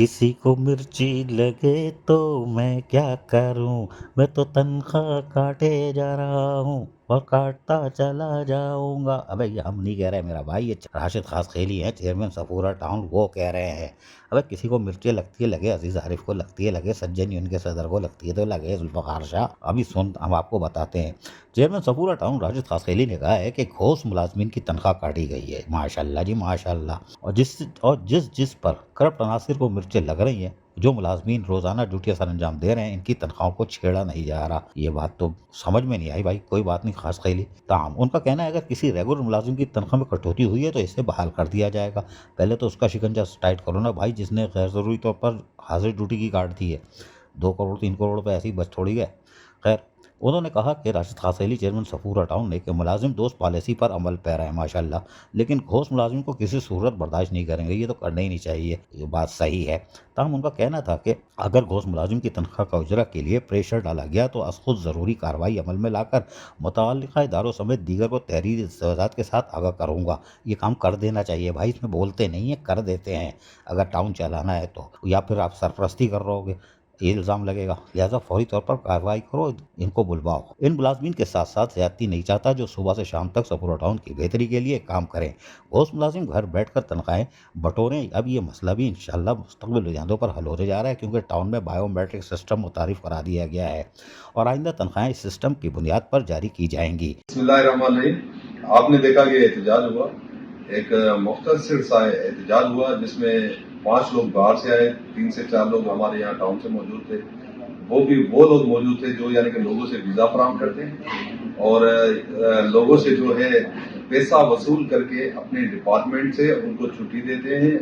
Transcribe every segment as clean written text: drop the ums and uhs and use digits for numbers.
किसी को मिर्ची लगे तो मैं क्या करूं, मैं तो तनख्वाह काटे जा रहा हूं और काटता चला जाऊंगा। अबे ये हम नहीं कह रहे मेरा भाई, ये राशिद खास खेली है, चेयरमैन सफूरा टाउन, वो कह रहे हैं। अबे किसी को मिर्ची लगती है लगे, अजीज आरिफ को लगती है लगे, सज्जन यूनियन के सदर को लगती है तो लगे, जुल्फकार शाह। अभी सुन, हम आपको बताते हैं। चेयरमैन सफूरा टाउन राशिद खास खेली ने कहा है कि घोष मुलाजमीन की तनख्वाह काटी गई है। माशाल्लाह जी माशाल्लाह। और जिस जिस पर करप्ट अनासिर को मिर्चें लग रही हैं, जो मुलाजमीन रोजाना ड्यूटी सर अंजाम दे रहे हैं, इनकी तनख्वाहों को छेड़ा नहीं जा रहा। ये बात तो समझ में नहीं आई भाई, कोई बात नहीं खास खैली। ताम उनका कहना है अगर किसी रेगुलर मुलाजिम की तनख्वाह में कटौती हुई है तो इसे बहाल कर दिया जाएगा। पहले तो उसका शिकंजा टाइट करो ना भाई, जिसने गैर जरूरी तौर पर हाजिर ड्यूटी की काट दी है। 2 करोड़ 3 करोड़ रुपए ऐसे ही बच थोड़ी गए। खैर, उन्होंने कहा कि राशिद खास अली चेयरमैन सफूरा टाउन ने कि मुलाजिम दोस्त पॉलिसी पर अमल पैरा है माशाल्लाह, लेकिन घोष मुलाजिम को किसी सूरत बर्दाश्त नहीं करेंगे, ये तो करना ही नहीं चाहिए। ये बात सही है। ताहम उनका कहना था कि अगर घोष मुलाजिम की तनख्वाह का उजरा के लिए प्रेशर डाला गया तो खुद ज़रूरी कार्रवाई अमल में लाकर मुतअल्लिक़ा इदारों समेत दीगर को तहरीर इस्तेजात के साथ आगाह करूँगा। ये काम कर देना चाहिए भाई, इसमें बोलते नहीं है, कर देते हैं। अगर टाउन चलाना है तो, या फिर आप सरपरस्ती कर रहोगे, ये इल्ज़ाम लगेगा, लिहाजा फौरी तौर पर कार्रवाई करो, इनको बुलवाओ। इन मुलाजमीन के साथ साथ ज़्यादती नहीं चाहता जो सुबह से शाम तक सफूरा टाउन की बेहतरी के लिए काम करें। घोष मुलाजिम घर बैठ कर तनख्वाहें बटोरें। अब ये मसला भी इंशाल्लाह मुस्तक़बिल रुझानों पर हल होने जा रहा है, क्योंकि टाउन में बायोमेट्रिक सिस्टम मुतारिफ करा दिया गया है और आइंदा तनख्वाहें इस सिस्टम की बुनियाद पर जारी की जाएंगी। बिस्मिल्लाहिर्रहमानिर्रहीम। आपने देखा कि एहतजाज हुआ, एक मुख्तसर सा एहतजाज हुआ जिसमें 5 लोग बाहर से आए, 3 से 4 लोग हमारे यहाँ टाउन से मौजूद थे। वो लोग मौजूद थे जो यानी कि लोगों से वीज़ा फराहम करते हैं और लोगों से जो है पैसा वसूल करके अपने डिपार्टमेंट से उनको छुट्टी देते हैं,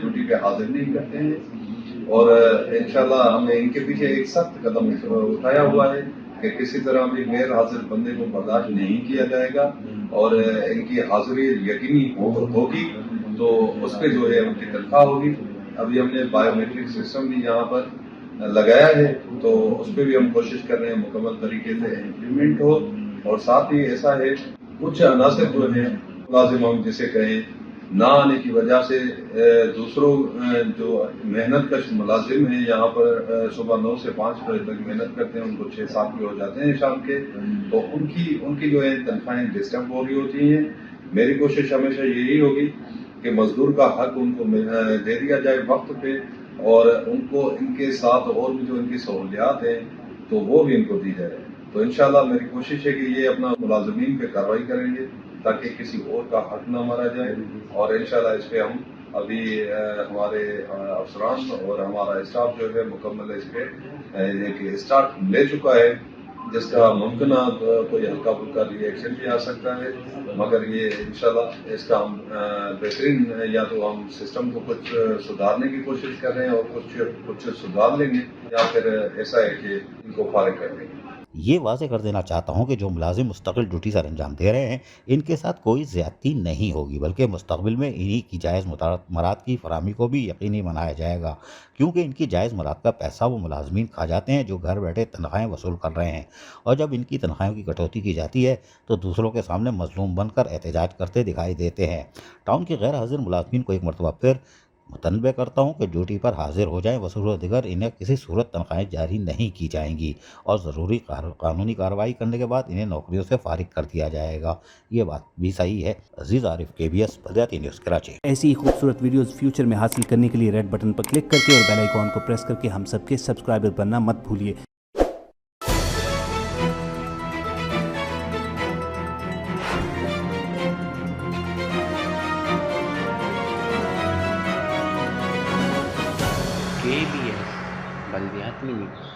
ड्यूटी पे हाजिर नहीं करते हैं। और इंशाल्लाह हमने इनके पीछे एक सख्त कदम उठाया हुआ है कि किसी तरह भी गैर हाजिर बंदे को बर्दाश्त नहीं किया जाएगा और इनकी हाजिरी यकीनी होगी तो उस पर जो है उनकी तनख्वाह होगी। अभी हमने बायोमेट्रिक सिस्टम भी यहाँ पर लगाया है तो उस पर भी हम कोशिश कर रहे हैं मुकम्मल तरीके से इम्प्लीमेंट हो। और साथ ही ऐसा है, कुछ अनासर जो है मुलाजिम हम जिसे कहें ना आने की वजह से दूसरों जो मेहनत कश मुलाजिम हैं यहाँ पर सुबह 9 से 5 बजे तक मेहनत करते हैं, उनको 6-7 भी हो जाते हैं शाम के, तो उनकी जो है तनख्वाहें डिस्टर्ब हो रही होती हैं। मेरी कोशिश हमेशा यही होगी कि मजदूर का हक उनको दे दिया जाए वक्त पे और उनको इनके साथ और भी जो इनकी सहूलियात हैं तो वो भी इनको दी जाए। तो इंशाल्लाह मेरी कोशिश है कि ये अपना मुलाजमीन पे कार्रवाई करेंगे ताकि किसी और का हक ना मारा जाए। और इंशाल्लाह इस पे हम अभी हमारे अफसरान और हमारा स्टाफ जो है मुकम्मल इस पे एक स्टार्ट ले चुका है, जिसका मुमकिन कोई हल्का फुल्का रिएक्शन भी आ सकता है, मगर ये इंशाल्लाह इसका हम बेहतरीन या तो हम सिस्टम को कुछ सुधारने की कोशिश कर रहे हैं और कुछ सुधार लेंगे या फिर ऐसा है कि इनको फारिग कर देंगे। ये वाज़ेह कर देना चाहता हूँ कि जो मुलाजिम मुस्तकिल ड्यूटी सर अंजाम दे रहे हैं, इनके साथ कोई ज़्यादती नहीं होगी, बल्कि मुस्तक़बिल में इन्हीं की जायज़ मराद की फराहमी को भी यकीनी बनाया जाएगा, क्योंकि इनकी जायज़ मराद का पैसा वो मुलाजमीन खा जाते हैं जो घर बैठे तनख्वाहें वसूल कर रहे हैं। और जब इनकी तनख्वाहों की कटौती की जाती है तो दूसरों के सामने मजलूम बनकर एहतजाज करते दिखाई देते हैं। टाउन के गैर हाजिर मुलाजमीन को एक मरतबा फिर मुतनबे करता हूँ कि ड्यूटी पर हाजिर हो जाएं, वसूल दिगर इन्हें किसी सूरत तनख्वाहें जारी नहीं की जाएंगी और ज़रूरी कानूनी कार्रवाई करने के बाद इन्हें नौकरियों से फारिग कर दिया जाएगा। ये बात भी सही है। अजीज़ आरिफ, KBS बलदियाती न्यूज़ कराची। ऐसी ही खूबसूरत वीडियोस फ्यूचर में हासिल करने के लिए रेड बटन पर क्लिक करके और बेल आइकॉन को प्रेस करके हम सबके सब्सक्राइबर बनना मत भूलिए। KBS बलदियाती न्यूज़।